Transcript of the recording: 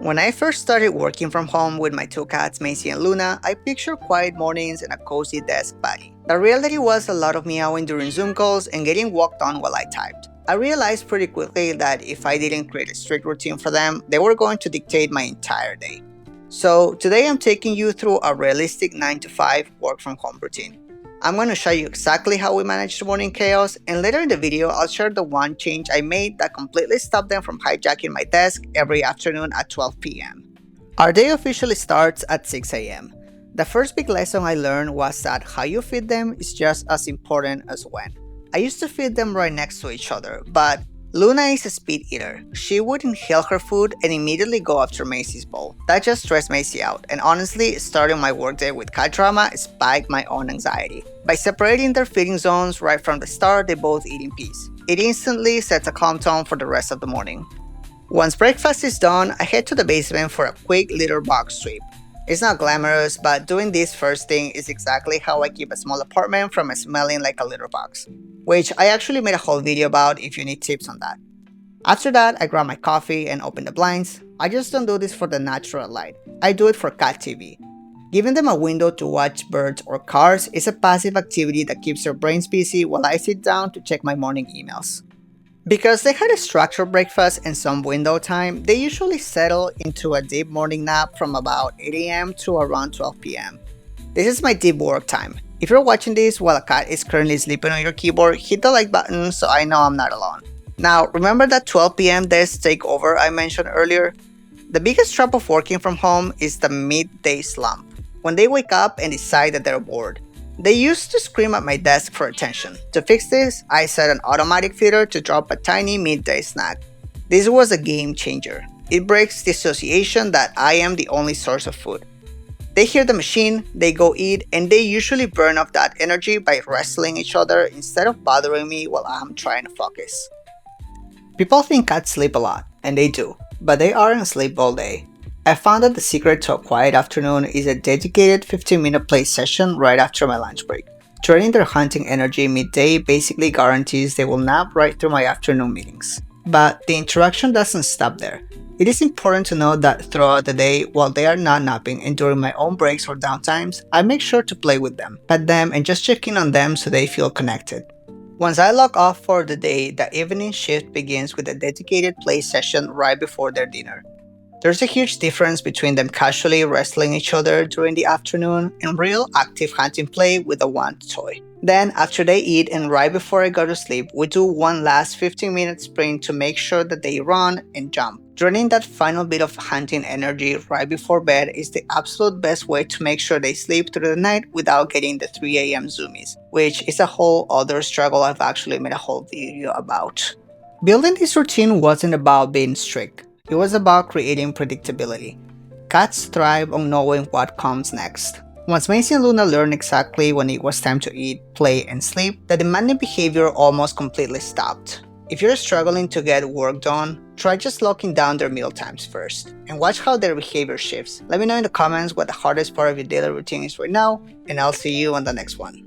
When I first started working from home with my two cats, Maisy and Luna, I pictured quiet mornings and a cozy desk buddy. The reality was a lot of meowing during Zoom calls and getting walked on while I typed. I realized pretty quickly that if I didn't create a strict routine for them, they were going to dictate my entire day. So today I'm taking you through a realistic 9 to 5 work from home routine. I'm going to show you exactly how we manage the morning chaos, and later in the video I'll share the one change I made that completely stopped them from hijacking my desk every afternoon at 12 p.m. Our day officially starts at 6 a.m. The first big lesson I learned was that how you feed them is just as important as when. I used to feed them right next to each other, but Luna is a speed eater. She would inhale her food and immediately go after Maisy's bowl. That just stressed Maisy out, and honestly, starting my workday with cat drama spiked my own anxiety. By separating their feeding zones right from the start, they both eat in peace. It instantly sets a calm tone for the rest of the morning. Once breakfast is done, I head to the basement for a quick litter box sweep. It's not glamorous, but doing this first thing is exactly how I keep a small apartment from smelling like a litter box, which I actually made a whole video about if you need tips on that. After that, I grab my coffee and open the blinds. I just don't do this for the natural light. I do it for cat TV. Giving them a window to watch birds or cars is a passive activity that keeps their brains busy while I sit down to check my morning emails. Because they had a structured breakfast and some window time, they usually settle into a deep morning nap from about 8 a.m. to around 12 p.m. This is my deep work time. If you're watching this while a cat is currently sleeping on your keyboard, hit the like button so I know I'm not alone. Now, remember that 12 p.m. desk takeover I mentioned earlier? The biggest trap of working from home is the midday slump, when they wake up and decide that they're bored. They used to scream at my desk for attention. To fix this, I set an automatic feeder to drop a tiny midday snack. This was a game changer. It breaks the association that I am the only source of food. They hear the machine, they go eat, and they usually burn off that energy by wrestling each other instead of bothering me while I'm trying to focus. People think cats sleep a lot, and they do, but they aren't asleep all day. I found that the secret to a quiet afternoon is a dedicated 15-minute play session right after my lunch break. Draining their hunting energy midday basically guarantees they will nap right through my afternoon meetings. But the interaction doesn't stop there. It is important to note that throughout the day, while they are not napping and during my own breaks or downtimes, I make sure to play with them, pet them, and just check in on them so they feel connected. Once I log off for the day, the evening shift begins with a dedicated play session right before their dinner. There's a huge difference between them casually wrestling each other during the afternoon and real active hunting play with a wand toy. Then, after they eat and right before I go to sleep, we do one last 15-minute sprint to make sure that they run and jump. Draining that final bit of hunting energy right before bed is the absolute best way to make sure they sleep through the night without getting the 3 a.m. Zoomies, which is a whole other struggle I've actually made a whole video about. Building this routine wasn't about being strict. It was about creating predictability. Cats thrive on knowing what comes next. Once Maisy and Luna learned exactly when it was time to eat, play, and sleep, the demanding behavior almost completely stopped. If you're struggling to get work done, try just locking down their meal times first, and watch how their behavior shifts. Let me know in the comments what the hardest part of your daily routine is right now, and I'll see you on the next one.